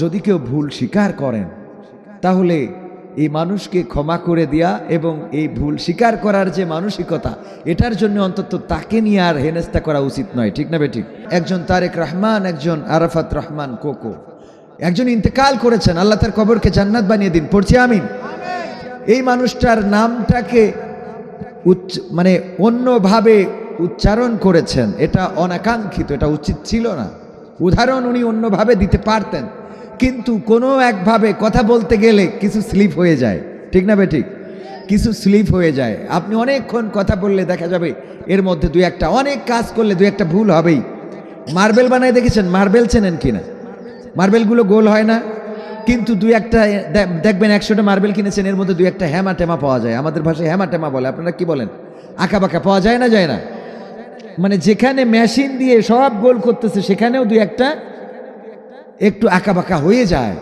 যদি কেউ ভুল স্বীকার করেন তাহলে এই মানুষকে ক্ষমা করে দেয়া এবং এই ভুল স্বীকার করার যে মানসিকতা, এটার জন্য অন্তত তাকে নিয়ে আর হেনস্থা করা উচিত নয়। ঠিক না বেঠিক? একজন তারেক রহমান, একজন আরাফাত রহমান কোকো, একজন ইন্তেকাল করেছেন, আল্লাহ তার কবরকে জান্নাত বানিয়ে দিন, পড়ছি আমিন। এই মানুষটার নামটাকে মানে অন্যভাবে উচ্চারণ করেছেন, এটা অনাকাঙ্ক্ষিত, এটা উচিত ছিল না। উদাহরণ উনি অন্যভাবে দিতে পারতেন, কিন্তু কোনো একভাবে কথা বলতে গেলে কিছু স্লিপ হয়ে যায়। ঠিক না বেঠিক? কিছু স্লিপ হয়ে যায়। আপনি অনেকক্ষণ কথা বললে দেখা যাবে এর মধ্যে দুই একটা, অনেক কাজ করলে দুই একটা ভুল হবেই। মার্বেল বানায় দেখেছেন? মার্বেল চেনেন কিনা? মার্বেলগুলো গোল হয় না, কিন্তু দুই একটা দেখবেন 100টা মার্বেল কিনেছেন, এর মধ্যে দুই একটা হ্যামা টেমা পাওয়া যায়। আমাদের ভাষায় হ্যামা টেমা বলে, আপনারা কি বলেন? আঁকা বাঁকা পাওয়া যায় না, যায় না? মানে যেখানে মেশিন দিয়ে সব গোল করতেছে সেখানেও দুই একটা একটু আঁকা বাঁকা হয়ে যায়।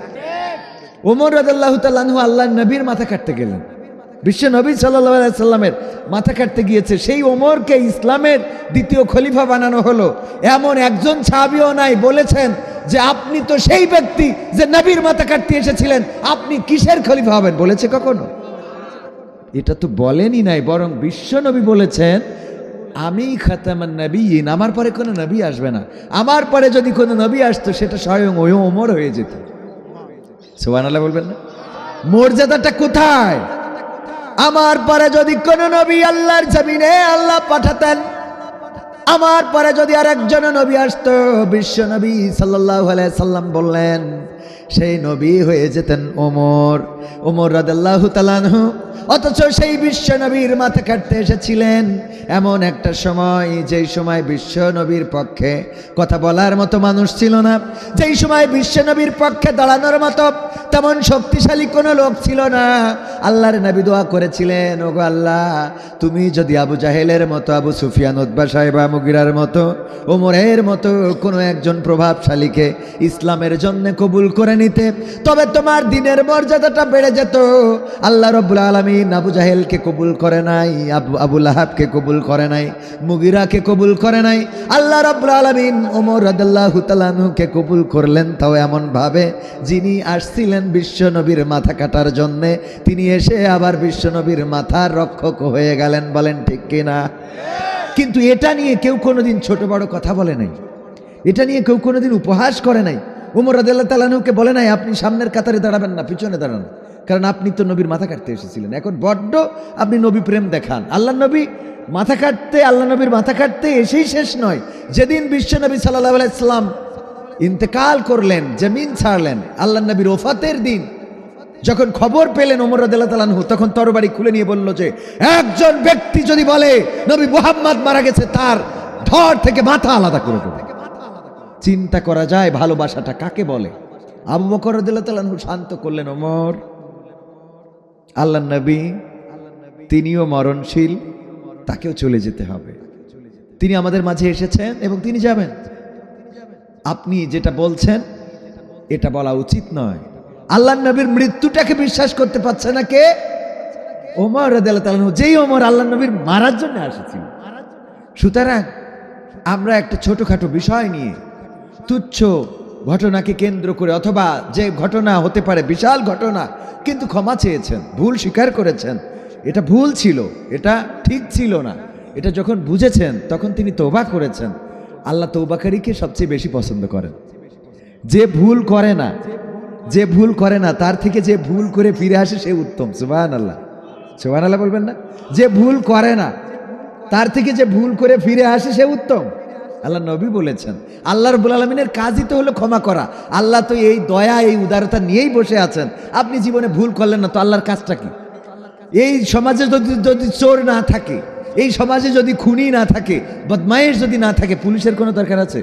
ওমর রাদিয়াল্লাহু তাআলা আনহু আল্লাহর নবীর মাথা কাটতে গেলেন, বিশ্ব নবী সাল্লাল্লাহু আলাইহি সাল্লামের মাথা কাটতে গিয়েছে। সেই ওমরকে ইসলামের দ্বিতীয় খলিফা বানানো হলো, এমন একজন সাহাবীও নাই বলেছেন যে আপনি তো সেই ব্যক্তি যে নবীর মাথা কাটতে এসেছিলেন, আপনি কিসের খলিফা হবেন? বলেছে কখনো? এটা তো বলেনই নাই, বরং বিশ্ব নবী বলেছেন আমি খাতামান নবীন, আমার পরে কোনো নবী আসবে না। আমার পরে যদি কোনো নবী আসতো সেটা স্বয়ং ওই ওমর হয়ে যেত। সুবহানাল্লাহ বলবেন না? মর্যাদাটা কোথায়? আমার পরে যদি কোনো নবী আল্লাহর জমিনে আল্লাহ পাঠাতেন, আমার পরে যদি আর একজন নবী আসতো, বিশ্ব নবী সাল্লাল্লাহু আলাইহি সাল্লাম বললেন সেই নবী হয়ে যেতেন ওমর। ওমর রাদিয়াল্লাহু তাআলা আনহু অথচ সেই বিশ্ব নবীর মাথা কাটতে এসেছিলেন এমন একটা সময়, যেই সময় বিশ্ব নবীর পক্ষে কথা বলার মতো মানুষ ছিল না, যেই সময় বিশ্ব নবীর পক্ষে দাঁড়ানোর মতো তেমন শক্তিশালী কোনো লোক ছিল না। আল্লাহর নবী দোয়া করেছিলেন, ওগো আল্লাহ, তুমি যদি আবু জাহেলের মতো, আবু সুফিয়ান, উতবা, সাইবা, মুগিরার মতো, ওমরের মতো কোনো একজন প্রভাবশালীকে ইসলামের জন্য কবুল করে নিতে, তবে তোমার দিনের মর্যাদাটা বেড়ে যেত। আল্লাহ রাব্বুল আলামিন আবু জাহেলকে কবুল করে নাই, আবু লাহাবকে কবুল করে নাই, মুগিরাকে কবুল করে নাই। আল্লাহ রাব্বুল আলামিন ওমর রাদিয়াল্লাহু তাআলা আনহুকে কবুল করলেন, তাও এমন ভাবে যিনি আসছিলেন বিশ্ব নবীর মাথা কাটার জন্যে, তিনি এসে আবার বিশ্ব নবীর মাথার রক্ষক হয়ে গেলেন। বলেন ঠিক কিনা? কিন্তু এটা নিয়ে কেউ কোনোদিন ছোট বড় কথা বলে নাই, এটা নিয়ে কেউ কোনোদিন উপহাস করে নাই। ওমর রাদিয়াল্লাহু তাআলা আনহুকে বলে নাই আপনি সামনের কাতারে দাঁড়াবেন না, পিছনে দাঁড়ান, কারণ আপনি তো নবীর মাথা কাটতে এসেছিলেন। এখন বড্ড আপনি নবী প্রেম দেখান। আল্লাহ নবী মাথা কাটতে, আল্লাহ নবীর মাথা কাটতে এসেই শেষ নয়, যেদিন বিশ্ব নবী সাল্লাল্লাহু আলাইহি সাল্লাম ইন্তেকাল করলেন, জমিন ছাড়লেন, আল্লাহ নবীর ওফাতের দিন যখন খবর পেলেন ওমর রাদিয়াল্লাহু তাআলা আনহু, তখন তরবারি খুলে নিয়ে বলল যে একজন ব্যক্তি যদি বলে নবী মুহাম্মদ মারা গেছে, তার ধড় থেকে মাথা আলাদা করে দেব। চিন্তা করা যায় ভালোবাসাটা কাকে বলে। আবু বকর রাদিয়াল্লাহু তাআলা আনহু শান্ত করলেন, ওমর, আল্লাহ নবী তিনিও মরণশীল, তাকেও চলে যেতে হবে, তিনি আমাদের মাঝে এসেছেন এবং তিনি যাবেন। আপনি যেটা বলছেন এটা বলা উচিত নয়। আল্লাহ নবীর মৃত্যুটাকে বিশ্বাস করতে পারছে না কে? ওমর রাদিয়াল্লাহু তাআলা আনহু, যেই ওমর আল্লাহ নবীর মারার জন্য এসেছিল। সুতরাং আমরা একটা ছোটখাটো বিষয় নিয়ে, তুচ্ছ ঘটনাকে কেন্দ্র করে, অথবা যে ঘটনা হতে পারে বিশাল ঘটনা, কিন্তু ক্ষমা চেয়েছেন, ভুল স্বীকার করেছেন, এটা ভুল ছিল, এটা ঠিক ছিল না, এটা যখন বুঝেছেন তখন তিনি তওবা করেছেন। আল্লাহ তওবাকারীকে সবচেয়ে বেশি পছন্দ করেন। যে ভুল করে না, যে ভুল করে না তার থেকে যে ভুল করে ফিরে আসে সে উত্তম। সুবহানাল্লাহ, সুবহানাল্লাহ বলবেন না? যে ভুল করে না তার থেকে যে ভুল করে ফিরে আসে সে উত্তম। আল্লাহ নবী বলেছেন, আল্লাহ রাব্বুল আলামিনের কাজই তো হলো ক্ষমা করা। আল্লাহ তো এই দয়া, এই উদারতা নিয়েই বসে আছেন। আপনি জীবনে ভুল করলেন না, তো আল্লাহর কাজটা কি? এই সমাজে যদি চোর না থাকে, এই সমাজে যদি খুনি না থাকে, বদমাইশ যদি না থাকে, পুলিশের কোনো দরকার আছে?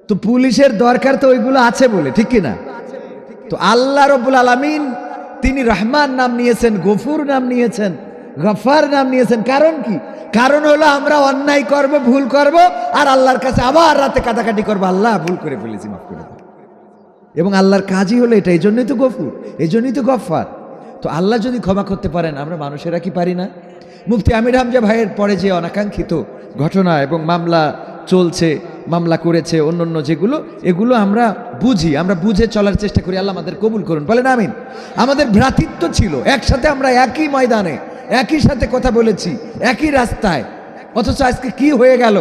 তো পুলিশের দরকার তো ওইগুলো আছে বলে, ঠিক কিনা? তো আল্লাহ রাব্বুল আলামিন তিনি রহমান নাম নিয়েছেন, গফুর নাম নিয়েছেন, গফার নাম নিয়েছেন। কারণ কি? কারণ হলো আমরা অন্যায় করব, ভুল করব, আর আল্লাহর কাছে আবার রাতে কাটাকাটি করবো, আল্লাহ ভুল করে ফেলেছি, মাফ করে দাও। এবং আল্লাহর কাজই হলো এটা, এই জন্যই তো গফুর, এই জন্যই তো গফার। তো আল্লাহ যদি ক্ষমা করতে পারেন, আমরা মানুষেরা কি পারি না? মুফতি আমির হামজা ভাইয়ের পরে যে অনাকাঙ্ক্ষিত ঘটনা এবং মামলা চলছে, মামলা করেছে, অন্য যেগুলো, এগুলো আমরা বুঝে চলার চেষ্টা করি। আল্লাহ আমাদের কবুল করুন, বলেন আমিন। আমাদের ভ্রাতৃত্ব ছিল, একসাথে আমরা একই ময়দানে একই সাথে কথা বলেছি, একই রাস্তায়, অথচ আজকে কি হয়ে গেল?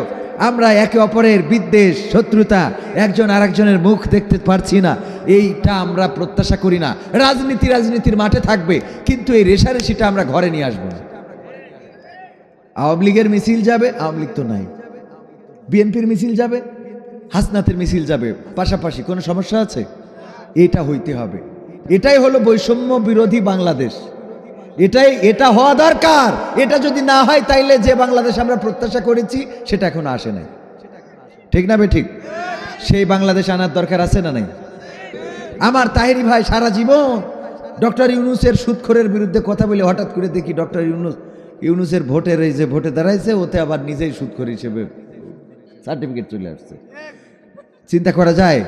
আমরা একে অপরের বিদ্বেষ, শত্রুতা, একজন আরেকজনের মুখ দেখতে পারছি না। এইটা আমরা প্রত্যাশা করি না। রাজনীতির মাঠে থাকবে, কিন্তু এই রেশারেশিটা আমরা ঘরে নিয়ে আসবো না। আওয়ামী লীগের মিছিল যাবে, আওয়ামী লীগ তো নাই। বিএনপির মিছিল যাবে, হাসনাতের মিছিল যাবে, পাশাপাশি কোনো সমস্যা আছে? এটা হইতে হবে। এটাই হলো বৈষম্য বিরোধী বাংলাদেশ। এটা হওয়া দরকার। এটা যদি না হয়, তাইলে যে বাংলাদেশ আমরা প্রত্যাশা করেছি সেটা এখনো আসে নাই। ঠিক না বে ঠিক? সেই বাংলাদেশ আনার দরকার আছে না নাই? আমার তাহেরি ভাই সারা জীবন ডক্টর ইউনূসের সুদখোরের বিরুদ্ধে কথা বলে, হঠাৎ করে দেখি ডক্টর ইউনূসের ভোটের এই যে ভোটে দাঁড়াইছে, ওতে আবার নিজেই সুদখোর হিসেবে সার্টিফিকেট চলে আসছে। চিন্তা করা যায়?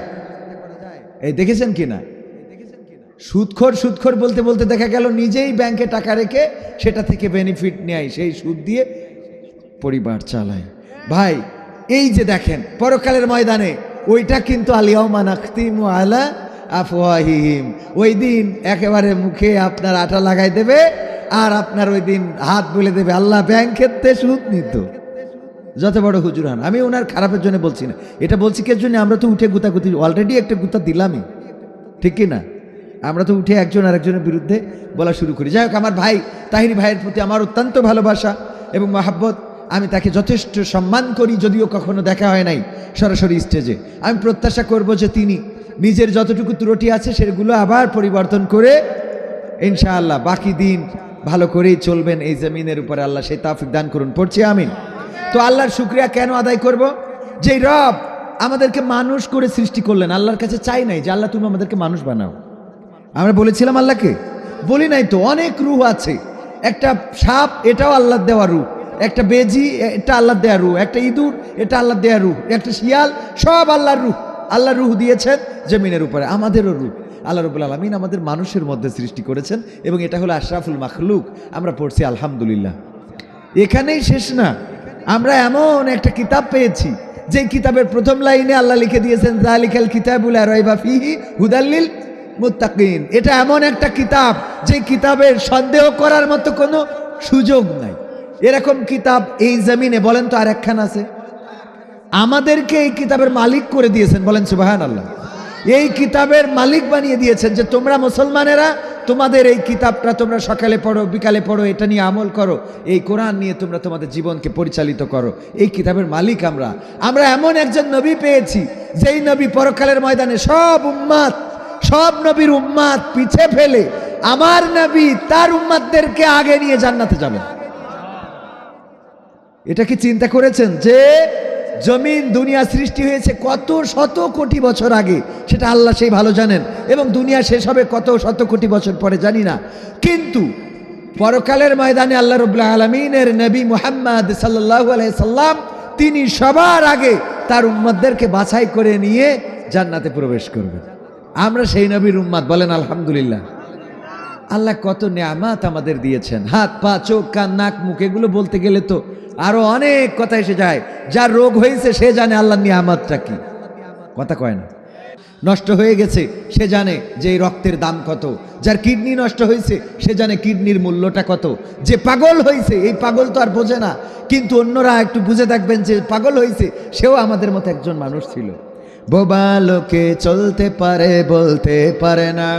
এই দেখেছেন কিনা? সুদখোর বলতে বলতে দেখা গেল নিজেই ব্যাংকে টাকা রেখে সেটা থেকে বেনিফিট নেয়, সেই সুদ দিয়ে পরিবার চালায়। ভাই, এই যে দেখেন পরকালের ময়দানে, ওইটা কিন্তু আলিয়াউমা নাখতিমু আলা আফওয়াহিহিম, ওই দিন একেবারে মুখে আপনার আটা লাগাই দেবে, আর আপনার ওই দিন হাত বলে দেবে, আল্লাহ ব্যাংকেতে সুদ নিত। যত বড় হুজুর হন, আমি ওনার খারাপের জন্য বলছি না, এটা বলছি কে জন্য? আমরা তো উঠে গুতাগুতি অলরেডি একটা গুতা দিলামই, ঠিক কি না? আমরা তো উঠে একজন আরেকজনের বিরুদ্ধে বলা শুরু করি। যাই হোক, আমার ভাই তাহিরি ভাইয়ের প্রতি আমার অত্যন্ত ভালোবাসা এবং মহাব্বত। আমি তাকে যথেষ্ট সম্মান করি, যদিও কখনো দেখা হয় নাই সরাসরি স্টেজে। আমি প্রত্যাশা করব যে তিনি নিজের যতটুকু ত্রুটি আছে সেগুলো আবার পরিবর্তন করে ইনশাআল্লাহ বাকি দিন ভালো করেই চলবেন এই জমিনের উপরে। আল্লাহ সেই তৌফিক দান করুন, পড়ছি আমিন। তো আল্লাহর শুকরিয়া কেন আদায় করব? যে রব আমাদেরকে মানুষ করে সৃষ্টি করলেন। আল্লাহর কাছে চাই নাই যে আল্লাহ তুমি আমাদেরকে মানুষ বানাও। আমরা বলেছিলাম আল্লাহকে? বলি নাই তো। অনেক রূহ আছে। একটা সাপ, এটাও আল্লাহর দেওয়া রূহ। একটা বেজি, এটা আল্লাহর দেওয়া রূহ। একটা ইঁদুর, এটা আল্লাহর দেওয়া রূহ। একটা শিয়াল, সব আল্লাহর রূহ। আল্লাহ রূহ দিয়েছেন জমিনের উপরে, আমাদেরও রূহ। আল্লাহ রাব্বুল আলামিন আমাদের মানুষের মধ্যে সৃষ্টি করেছেন, এবং এটা হলো আশরাফুল মাখলুক। আমরা পড়ছি আলহামদুলিল্লাহ। এখানেই শেষ না, আমরা এমন একটা কিতাব পেয়েছি যে কিতাবের প্রথম লাইনে আল্লাহ লিখে দিয়েছেন, যালিকাল কিতাবু লা রাইবা ফীহি হুদাল লিল মুত্তাকিন। এটা এমন একটা কিতাব যে কিতাবের সন্দেহ করার মতো কোনো সুযোগ নাই। এরকম কিতাব এই জমিনে বলেন তো আর একখান আছে? আমাদেরকে এই কিতাবের মালিক করে দিয়েছেন, বলেন সুবহানাল্লাহ। এই কিতাবের মালিক বানিয়ে দিয়েছেন যে তোমরা মুসলমানেরা, তোমাদের এই কিতাবটা তোমরা সকালে পড়ো, বিকালে পড়ো, এটা নিয়ে আমল করো, এই কোরআন নিয়ে তোমরা তোমাদের জীবনকে পরিচালিত করো। এই কিতাবের মালিক আমরা এমন একজন নবী পেয়েছি, যেই নবী পরকালের ময়দানে সব নবীর উম্মাত পিছে ফেলে আমার নবী তার উম্মাতদেরকে আগে নিয়ে জান্নাতে যাবেন। এটা কি চিন্তা করেছেন যে জমিন দুনিয়া সৃষ্টি হয়েছে কত শত কোটি বছর আগে? সেটা আল্লাহ সেই ভালো জানেন, এবং দুনিয়া শেষ হবে কত শত কোটি বছর পরে জানি না। কিন্তু পরকালের ময়দানে আল্লাহ রাব্বুল আলামিনের নবী মুহাম্মদ সাল্লাল্লাহু আলাইহি সাল্লাম, তিনি সবার আগে তার উম্মতদেরকে বাছাই করে নিয়ে জান্নাতে প্রবেশ করবেন। আমরা সেই নবীর উম্মত, বলেন আলহামদুলিল্লাহ। আল্লাহ কত নেয়ামত আমাদের দিয়েছেন, হাত পা চোখ কান নাক মুখ, এগুলো বলতে গেলে তো আরো অনেক কথা এসে যায়। যার রোগ হয়েছে সে জানে আল্লাহর নিয়ামতটা কি, কথা কয় না। নষ্ট হয়ে গেছে সে জানে যে এই রক্তের দাম কত। যার কিডনি নষ্ট হয়েছে সে জানে কিডনির মূল্যটা কত। যে পাগল হয়েছে, এই পাগল তো আর বোঝে না, কিন্তু অন্যরা একটু বুঝে দেখবেন যে পাগল হয়েছে সেও আমাদের মতো একজন মানুষ ছিল। বোবা লোকে চলতে পারে বলতে পারে না,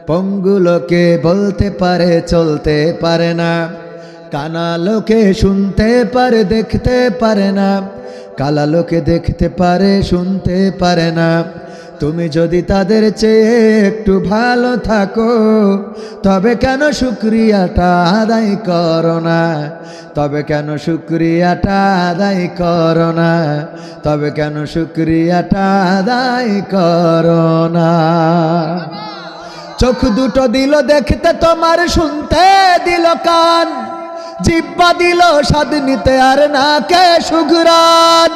পঙ্গু লোকে বলতে পারে চলতে পারে না, কানা লোকে শুনতে পারে দেখতে পারে না, কালা লোকে দেখতে পারে শুনতে পারে না। তুমি যদি তাদের চেয়ে একটু ভালো থাকো, তবে কেন শুকরিয়াটা আদায় করো না? তবে কেন শুকরিয়াটা আদায় করো না? তবে কেন শুকরিয়াটা আদায় করো না? চোখ দুটো দিল দেখতে তোমার, শুনতে দিল কান, জিহ্বা দিল স্বাদ নিতে আর নাকে সুঘ্রাণ।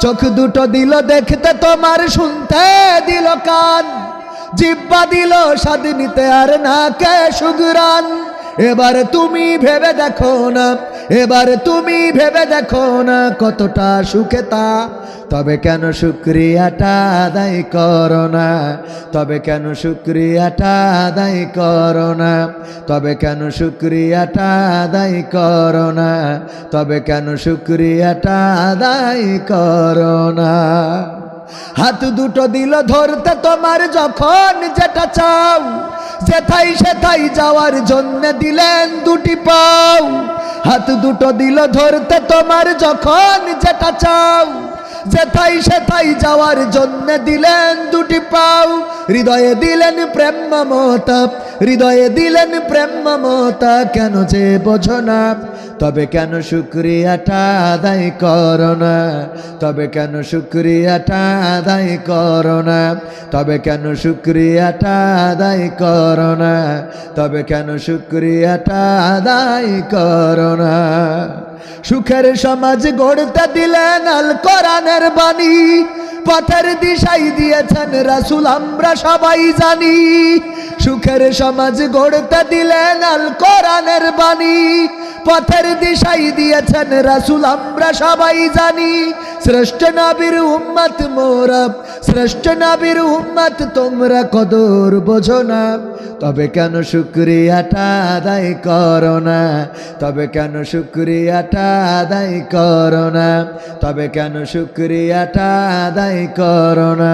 চোখ দুটো দিল দেখতে তোমার, শুনতে দিল কান, জিহ্বা দিল স্বাদ নিতে আর নাকে সুঘ্রাণ। এবার তুমি ভেবে দেখো না, এবার তুমি ভেবে দেখো না কতটা সুখে তা। তবে কেন শুকরিয়াটা আদায় করো না, তবে কেন শুকরিয়াটা আদায় করো না, তবে কেন শুকরিয়াটা আদায় করো না, তবে কেন শুকরিয়াটা আদায় করো না। হাত দুটো দিল ধরতে তোমার যখন যেটা চাও, যেথাই সেথাই যাওয়ার জন্য দিলেন দুটি পাও। হাত দুটো দিল ধরতে তোমার যখন যেটা চাও, যেথাই সেথাই যাওয়ার জন্য দিলেন দুটি পাও। হৃদয়ে দিলেন প্রেম মমতা, হৃদয়ে দিলেন প্রেম মমতা, কেন যে বোঝো না। তবে কেন শুকরিয়াটা আদায় করো না, তবে কেন শুকরিয়াটা আদায় করো না, তবে কেন শুকরিয়াটা আদায় করো না, তবে কেন শুকরিয়াটা আদায় করো না। সুখের সমাজ গড়তে দিলেন আল কোরআনের বাণী, পথের দিশাই দিয়েছেন রাসূল আমরা সবাই জানি। সুখের সমাজ গড়তে দিলেন আল কোরআনের বাণী, পথের দিশাই দিয়েছেন রাসূল আমরা সবাই জানি। শ্রেষ্ঠ নবীর উম্মত মোরা, শ্রেষ্ঠ নবীর উম্মত তোমরা কদর বোঝো না। তবে কেন শুকরিয়াটা আদায় করো না, তবে কেন শুকরিয়াটা আদায় করো না, তবে কেন শুকরিয়াটা আদায় করো না,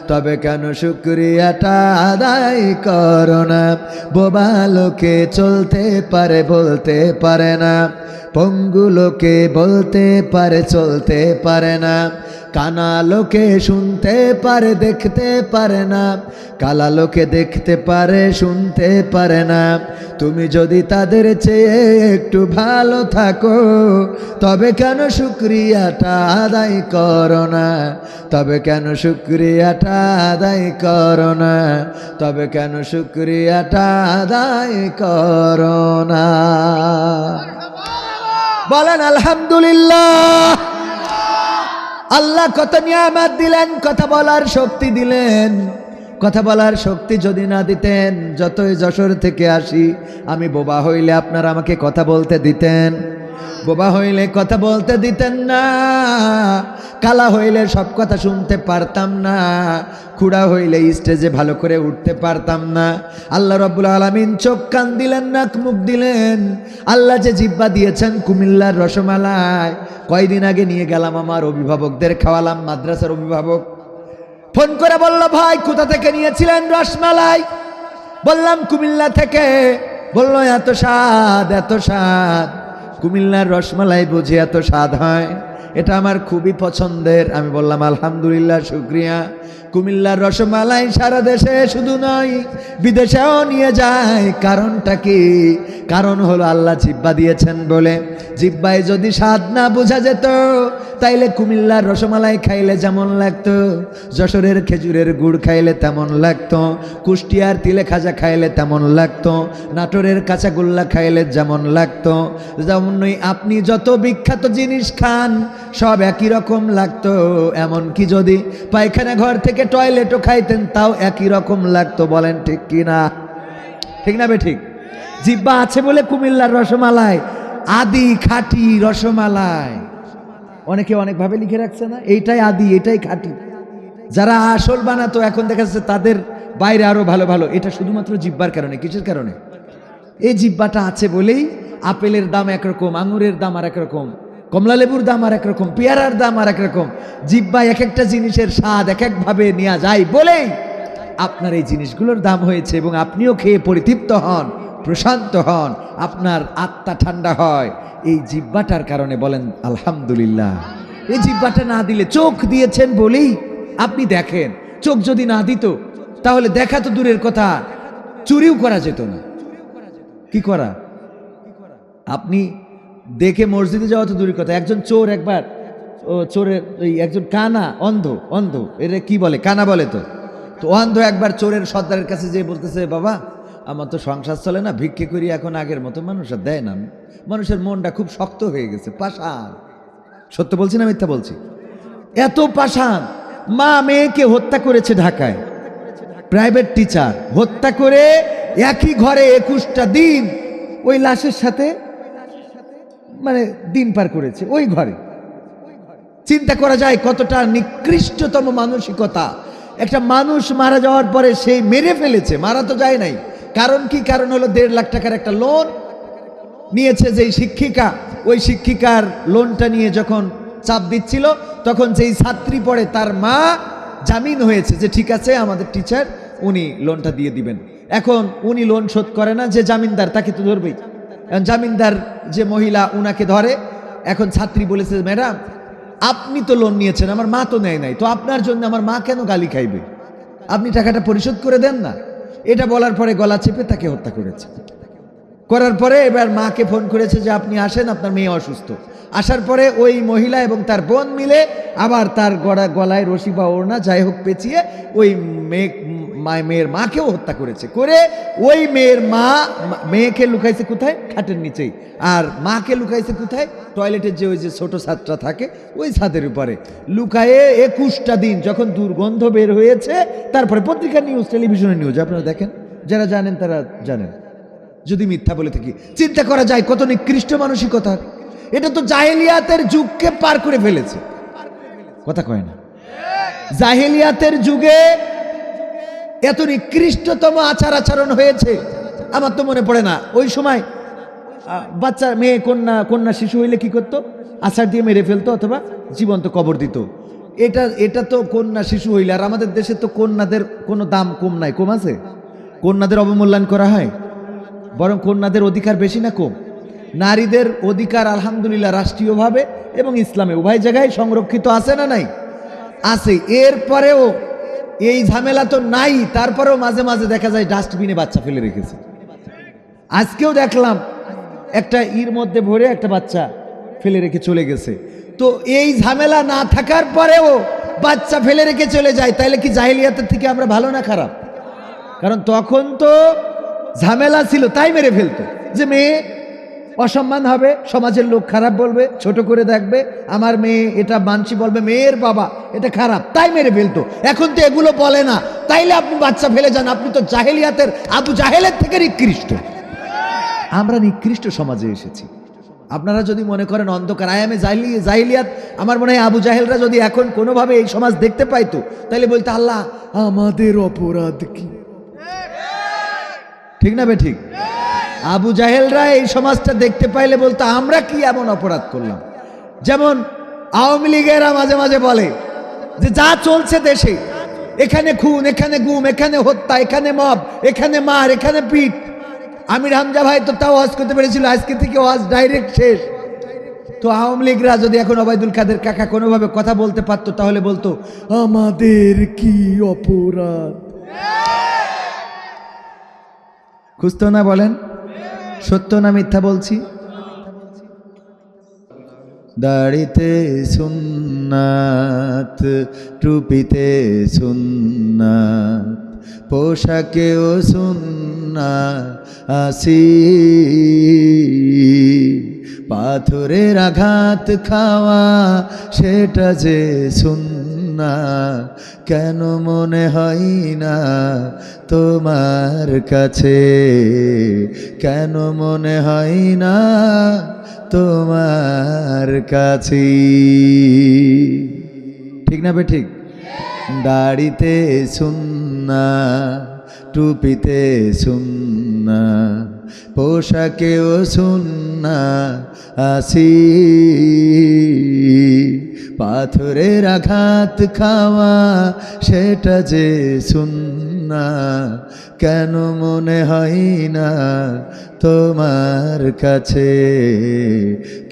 তবে কেন শুকরিয়াটা আদায় করো না। বোবা লোকে চলতে পারে বলতে পারে না, পঙ্গু লোকে বলতে পারে চলতে পারে না, কানা লোকে শুনতে পারে দেখতে পারে না, কালা লোকে দেখতে পারে শুনতে পারে না। তুমি যদি তাদের চেয়ে একটু ভালো থাকো, তবে কেন শুকরিয়াটা আদায় করো না, তবে কেন শুকরিয়াটা আদায় করো না, তবে কেন শুকরিয়াটা আদায় করো না। বলেন আলহামদুলিল্লাহ। আল্লাহ কত নিয়ামত দিলেন, কথা বলার শক্তি দিলেন। কথা বলার শক্তি যদি না দিতেন, যতই যশোর থেকে আসি আমি বোবা হইলে আপনারা আমাকে কথা বলতে দিতেন? বোবা হইলে কথা বলতে দিতেন না, কালা হইলে সব কথা শুনতে পারতাম না, খুড়া হইলে স্টেজে ভালো করে উঠতে পারতাম না। আল্লাহ রাব্বুল আলামিন চোখ কান দিলেন, নাক মুখ দিলেন। আল্লাহ যে জিহ্বা দিয়েছেন কুমিল্লার রসমালাই, কয়দিন আগে নিয়ে গেলাম আমার অভিভাবকদের খাওয়ালাম। মাদ্রাসার অভিভাবক ফোন করে বলল, ভাই কোথা থেকে নিয়েছিলেন রসমালাই? বললাম কুমিল্লা থেকে। বলল এত স্বাদ, এত স্বাদ। কুমিল্লার রসমালাই বুঝি এত স্বাদ হয়? এটা আমার খুবই পছন্দের। আমি বললাম আলহামদুলিল্লাহ, শুকরিয়া। কুমিল্লার রসমালাই সারা দেশে শুধু নয় বিদেশেও নিয়ে যায়। কারণটা কি? কারণ হলো আল্লাহ জিহ্বা দিয়েছেন বলে। জিহ্বায় যদি স্বাদ না বোঝা যেত, তাইলে কুমিল্লার রসমালাই খাইলে যেমন লাগতো, যশোরের খেজুরের গুড় খাইলে তেমন লাগতো, কুষ্টিয়ার তিলে খাজা খাইলে তেমন লাগতো, নাটোরের কাঁচাগোল্লা খাইলে যেমন লাগতো, যেমনই আপনি যত বিখ্যাত জিনিস খান সব একই রকম লাগতো। এমনকি যদি পায়খানা ঘর থেকে টয়লেটও খাইতেন তাও একই রকম লাগতো। বলেন ঠিক কি না? ঠিক না বে ঠিক? জিহ্বা আছে বলে কুমিল্লার রসমালাই আদি খাঁটি রসমালাই। অনেকে অনেকভাবে লিখে রাখছে না, এইটাই আদি, এটাই খাঁটি। যারা আসল বানাতো এখন দেখা যাচ্ছে তাদের বাইরে আরো ভালো ভালো। এটা শুধুমাত্র জিহ্বার কারণে। কিসের কারণে? এই জিহ্বাটা আছে বলেই আপেলের দাম একরকম, আঙুরের দাম আর একরকম, কমলা লেবুর দাম আর একরকম, পেয়ারার দাম আর একরকম। জিহ্বায় এক একটা জিনিসের স্বাদ এক একভাবে নেওয়া যায় বলেই আপনার এই জিনিসগুলোর দাম হয়েছে, এবং আপনিও খেয়ে পরিতৃপ্ত হন, প্রশান্ত হন, আপনার আত্মা ঠান্ডা হয় এই জিহ্বাটার কারণে। বলেন আলহামদুলিল্লাহ। এই জিহ্বাটা না দিলে, চোখ দিয়েছেন বলেই আপনি দেখেন। চোখ যদি না দিত তাহলে দেখা তো দূরের কথা, চুরিও করা যেত না। কি করা? আপনি দেখে মসজিদে যাওয়া তো দূরের কথা। একজন চোর একবার, চোরের একজন কানা, অন্ধ, অন্ধ এরা কি বলে, কানা বলে তো। তো অন্ধ একবার চোরের সর্দারের কাছে যেয়ে বলতেছে, বাবা আমার তো সংসার চলে না, ভিক্ষে করি, এখন আগের মতো মানুষ আর দেয় না, মানুষের মনটা খুব শক্ত হয়ে গেছে, পাষাণ। সত্য বলছি না মিথ্যা বলছি? এত পাষাণ। মা মেয়েকে হত্যা করেছে ঢাকায়, প্রাইভেট টিচার হত্যা করে একই ঘরে 21টা দিন ওই লাশের সাথে মানে দিন পার করেছে ওই ঘরে। চিন্তা করা যায় কতটা নিকৃষ্টতম মানসিকতা। একটা মানুষ মারা যাওয়ার পরে সেই মেরে ফেলেছে, মারা তো যায় নাই। কারণ কি? কারণ হলো 1.5 লাখ টাকার একটা লোন নিয়েছে যেই শিক্ষিকা, ওই শিক্ষিকার লোনটা নিয়ে যখন চাপ দিচ্ছিল তখন যেই ছাত্রী পড়ে তার মা জামিন হয়েছে যে ঠিক আছে আমাদের টিচার উনি লোনটা দিয়ে দিবেন। এখন উনি লোন শোধ করে না, যে জামিনদার তাকে তো ধরবেই। জামিনদার যে মহিলা উনাকে ধরে। এখন ছাত্রী বলেছে ম্যাডাম আপনি তো লোন নিয়েছেন, আমার মা তো নেয় নাই, তো আপনার জন্য আমার মা কেন গালি খাইবে, আপনি টাকাটা পরিশোধ করে দেন না। এটা বলার পরে গলা চেপে তাকে হত্যা করেছে। করার পরে এবার মাকে ফোন করেছে যে আপনি আসেন, আপনার মেয়ে অসুস্থ। আসার পরে ওই মহিলা এবং তার বোন মিলে আবার তার গলায় রশি বা ওড়না যাই হোক পেঁচিয়ে ওই মেয়ের মাকেও হত্যা করেছে। করে ওই মেয়েকে লুকাইছে কোথায়? খাটের নিচেই। আর মাকে লুকাইছে কোথায়? টয়লেটের যে ওই যে ছোট ছাদটা থাকে ওই ছাদের উপরে লুকায়ে 21টা দিন। যখন দুর্গন্ধ বের হয়েছে তারপরে পত্রিকা নিউজ, টেলিভিশনের নিউজ আপনারা দেখেন, যারা জানেন তারা জানেন। যদি মিথ্যা বলে থাকি, চিন্তা করা যায় কত নিকৃষ্ট মানসিকতা। এটা তো জাহেলিয়াতের যুগকে পার করে ফেলেছে। কথা কয় না? জাহেলিয়াতের যুগে এত নিকৃষ্টতম আচার আচরণ হয়েছে। আমার তো মনে পড়ে না ওই সময় বাচ্চা মেয়ে কন্যা শিশু হইলে কি করতো? আছাড় দিয়ে মেরে ফেলতো অথবা জীবন্ত কবর দিত। এটা তো কন্যা শিশু হইলে। আর আমাদের দেশে তো কন্যাদের কোনো দাম কম নাই, কম আছে? কন্যাদের অবমূল্যায়ন করা হয়, বরং কন্যাদের অধিকার বেশি না কম? নারীদের অধিকার আলহামদুলিল্লাহ রাষ্ট্রীয়ভাবে এবং ইসলামে উভয় জায়গায় সংরক্ষিত আছে না নাই? আছে। এরপরেও এই ঝামেলা তো নাই, তারপরেও মাঝে মাঝে দেখা যায় ডাস্টবিনে বাচ্চা ফেলে রেখেছে। আজকেও দেখলাম একটা ইর মধ্যে ভরে একটা বাচ্চা ফেলে রেখে চলে গেছে। তো এই ঝামেলা না থাকার পরেও বাচ্চা ফেলে রেখে চলে যায়, তাইলে কি জাহেলিয়াতের থেকে আমরা ভালো না খারাপ? কারণ তখন তো ঝামেলা ছিল তাই মেরে ফেলতো, যে মেয়ে অসম্মান হবে, সমাজের লোক খারাপ বলবে, ছোট করে দেখবে, আমার মেয়ে, এটা মানসি বলবে মেয়ের বাবা এটা খারাপ, তাই মেরে ফেলতো। এখন তো এগুলো বলে না, তাইলে আপনি বাচ্চা ফেলে যান, আপনি তো জাহেলিয়াতের আবু জাহেলের থেকে নিকৃষ্ট। আমরা নিকৃষ্ট সমাজে এসেছি। আপনারা যদি মনে করেন অন্ধকার আয়ামে জাহিলিয়াত, আমার মনে হয় আবু জাহেলরা যদি এখন কোনোভাবে এই সমাজ দেখতে পাইতো তাহলে বলতো আল্লাহ আমাদের অপরাধ কি? ঠিক না বে ঠিক? আবু জাহেলরা এই সমাজটা দেখতে পাইলে বলতো আমরা কি এমন অপরাধ করলাম? যেমন আওয়ামী লীগেরা মাঝে মাঝে বলে যে যা চলছে দেশে, এখানে খুন, এখানে গুম, এখানে হত্যা, এখানে মব, এখানে মার, এখানে পিট। আমির হামজা ভাই তো তাও ওয়াজ করতে পেরেছিল, আজকে থেকে ওয়াজ ডাইরেক্ট শেষ। তো আওয়ামী লীগরা যদি এখন ওবায়দুল কাদের কাকা কোনোভাবে কথা বলতে পারতো তাহলে বলতো আমাদের কি অপরাধ? খুঁজতো না? বলেন সত্য না মিথ্যা বলছি? দাড়িতে সুন্নাত, টুপিতে সুন্নাত, পোশাকেও সুন্নাত আসি, পাথরের আঘাত খাওয়া সেটা যে সুন্নাত, কেন মনে হয় না তোমার কাছে? কেন মনে হয় না তোমার কাছে? ঠিক না বে ঠিক? দাড়িতে সুন্নাত, টুপিতে সুন্নাত, পোশাকেও সুন্নাত আসি, পাথরের আঘাত খাওয়া সেটা যে সুন্নাত, কেন মনে হয় না তোমার কাছে?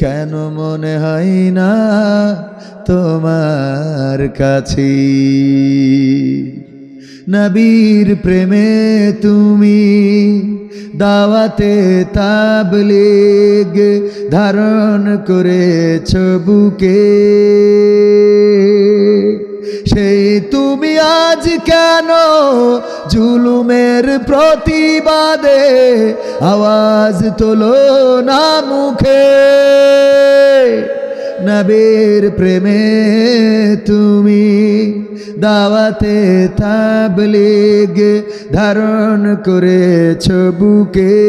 কেন মনে হয় না তোমার কাছে? নবীর প্রেমে তুমি দাওয়াতে তাবলীগ ধারণ করেছ বুকে, সেই তুমি আজ কেন জুলুমের প্রতিবাদে আওয়াজ তোলো না মুখে? নবীর প্রেমে তুমি দাওয়াতে তাবলীগ ধারণ করেছ বুকে।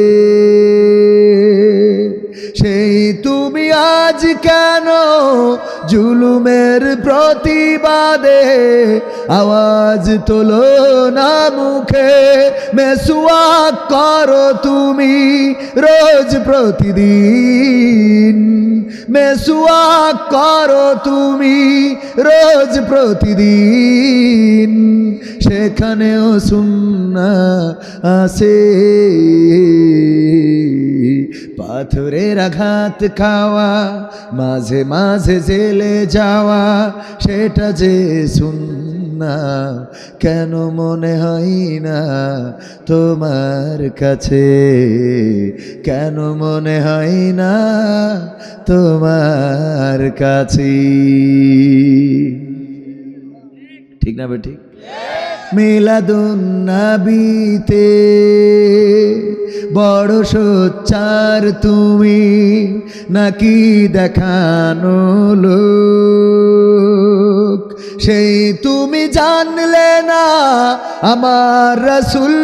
সেই তুমি আজ কেন জুলুমের প্রতিবাদে আওয়াজ তোলো না মুখে? মেসওয়াক করো তুমি রোজ প্রতিদিন, মেসওয়াক করো তুমি রোজ প্রতিদিন, সেখানেও সুন্নাহ আছে। পাথরের আঘাত খাওয়া, মাঝে মাঝে জেলে যাওয়া, সেটা যে সুন্নাহ কেন মনে হয় না তোমার কাছে? কেন মনে হয় না তোমার কাছে? ঠিক না বেঠিক? মিলাদুন নবীতে বড় সোচ্চার তুমি, নাকি দেখানো লোক? সেই তুমি জানলে না আমার রাসূল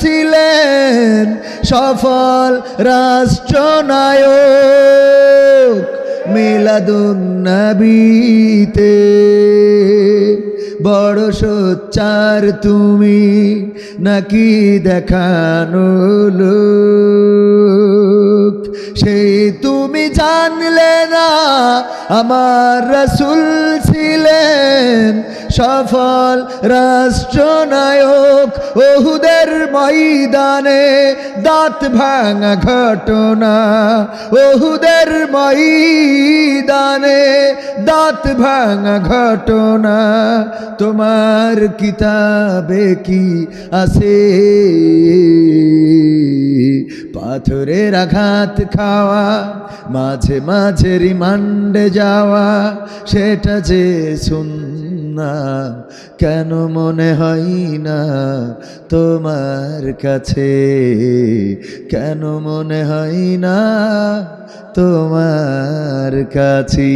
ছিলেন সফল রাষ্ট্রনায়ক। মিলাদুন নবীতে বড় সোচ্চার তুমি, নাকি দেখানো লোক? সেই তুমি জানলে না আমার রাসূল ছিলেন সফল রাষ্ট্রনায়ক। ওহুদের ময়দানে দাঁত ভাঙা ঘটনা, ওহুদের ময়দানে দাঁত ভাঙা ঘটনা তোমার কিতাবে কি আছে? পাথরের আঘাত খাওয়া, মাঝে মাঝে রিমান্ডে যাওয়া, সেটা যে সুন্নাহ কেন মনে হয় না তোমার কাছে? কেন মনে হয় না তোমার কাছে?